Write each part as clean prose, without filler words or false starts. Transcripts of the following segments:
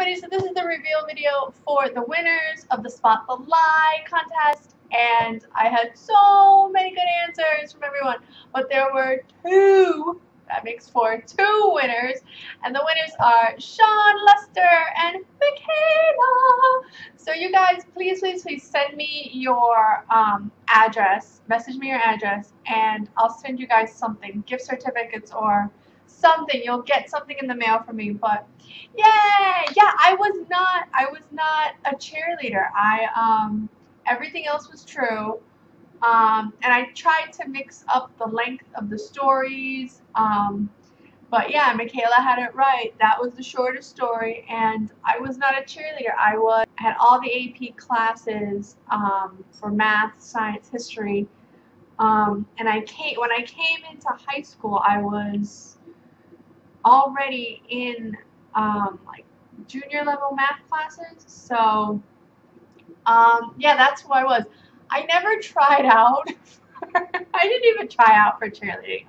everybody, so this is the reveal video for the winners of the Spot the Lie contest, and I had so many good answers from everyone, but there were two, that makes two winners, and the winners are Sean, Lester, and Michaela. So you guys, please send me your address, message me your address, and I'll send you guys something, gift certificates or something. You'll get something in the mail from me. But yeah, I was not a cheerleader. Everything else was true. And I tried to mix up the length of the stories. But yeah, Michaela had it right. That was the shortest story, and I was not a cheerleader. I had all the AP classes for math, science, history. And when I came into high school, I was already in like junior level math classes. So yeah, that's who I was. I never tried out. I didn't even try out for cheerleading.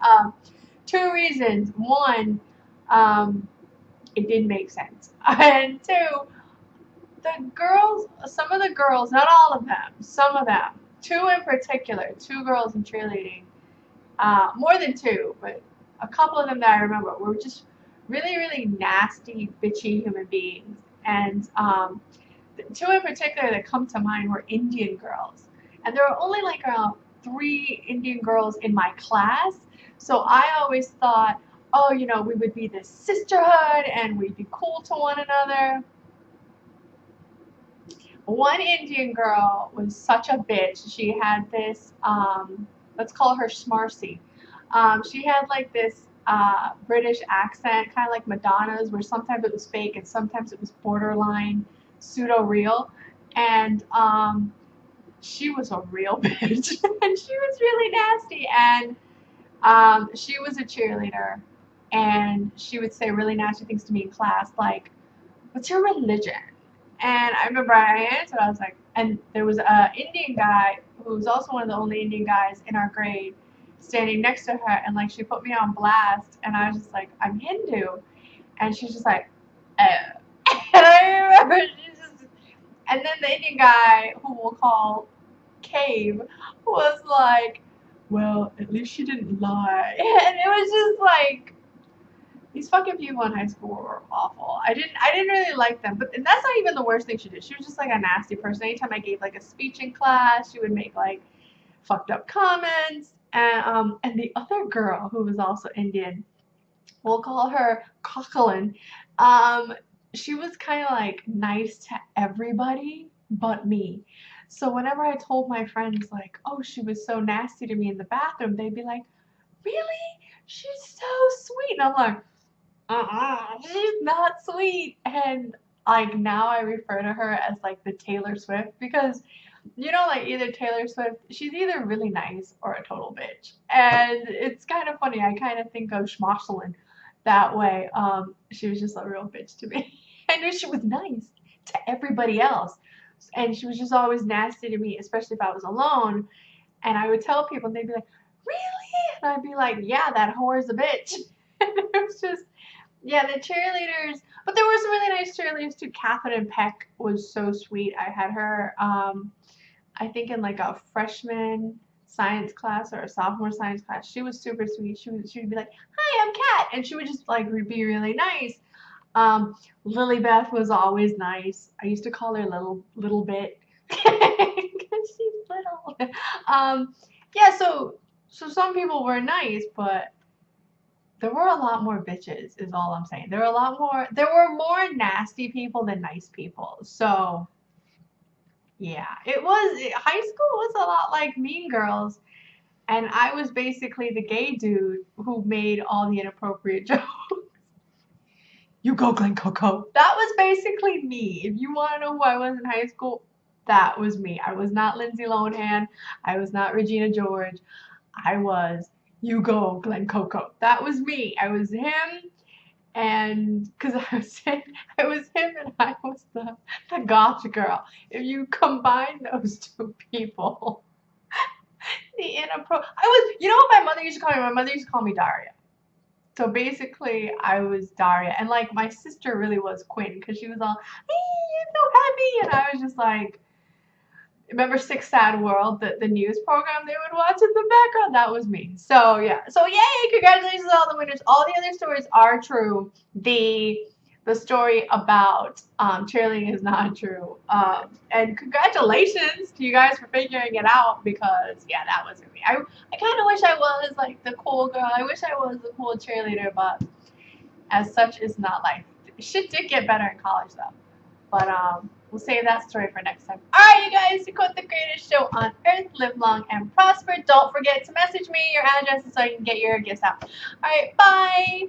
Two reasons. One, it didn't make sense. And two, the girls, some of the girls, not all of them, some of them, two in particular, two girls in cheerleading, more than two, but a couple of them that I remember were just really nasty, bitchy human beings. And the two in particular that come to mind were Indian girls. And there were only like 3 Indian girls in my class. So I always thought, oh, you know, we would be this sisterhood and we'd be cool to one another. One Indian girl was such a bitch. She had this, let's call her Schmarcy. She had like this British accent, kind of like Madonna's, where sometimes it was fake and sometimes it was borderline pseudo-real. And she was a real bitch. And she was really nasty. And she was a cheerleader, and she would say really nasty things to me in class, like, what's your religion? And I remember I answered, I was like, and there was an Indian guy who was also one of the only Indian guys in our grade standing next to her, and like she put me on blast, and I was just like, I'm Hindu. And she's just like, oh. And I remember and then the Indian guy, who we'll call Cave, was like, well, at least she didn't lie. And it was just like, these fucking people in high school were awful. I didn't really like them. And that's not even the worst thing she did. She was just like a nasty person. Anytime I gave like a speech in class, she would make like fucked up comments. And the other girl, who was also Indian, we'll call her Coquelin, she was kind of like nice to everybody but me. So whenever I told my friends, like, oh, she was so nasty to me in the bathroom, they'd be like, really? She's so sweet. And I'm like, she's not sweet. And like now I refer to her as like the Taylor Swift, because, you know, like either Taylor Swift, she's either really nice or a total bitch. And it's kind of funny. I kind of think of Schmosselin that way. She was just a real bitch to me. I knew she was nice to everybody else. And she was just always nasty to me, especially if I was alone. And I would tell people, and they'd be like, really? And I'd be like, yeah, that whore's a bitch. And it was just, yeah, the cheerleaders. But there were some really nice cheerleaders too. Catherine Peck was so sweet. I had her, I think in like a freshman science class or a sophomore science class. She was super sweet. She would be like, hi, I'm Kat. And she would just like be really nice. Lily Beth was always nice. I used to call her little bit because she's little. Yeah, so some people were nice, but there were a lot more bitches, is all I'm saying. There were more nasty people than nice people. So yeah, high school was a lot like Mean Girls, and I was basically the gay dude who made all the inappropriate jokes. You go, Glen Coco. That was basically me. If you want to know who I was in high school, that was me. I was not Lindsay Lohan. I was not Regina George. I was, you go, Glen Coco. That was me. I was him, and because I was him and I was the goth girl. If you combine those two people, you know what my mother used to call me? My mother used to call me Daria. So basically, I was Daria, and like my sister really was Quinn because she was all, "Hey, you're so happy," and I was just like, remember Six Sad World, the news program they would watch in the background? That was me. So yeah. So yay! Congratulations to all the winners. All the other stories are true. The story about cheerleading is not true. And congratulations to you guys for figuring it out because yeah, that wasn't me. I kind of wish I was like the cool girl. I wish I was the cool cheerleader, but as such, is not life. Shit did get better in college though. But we'll save that story for next time. Alright, you guys, to quote the greatest show on earth, live long and prosper. Don't forget to message me your addresses so I can get your gifts out. Alright, bye!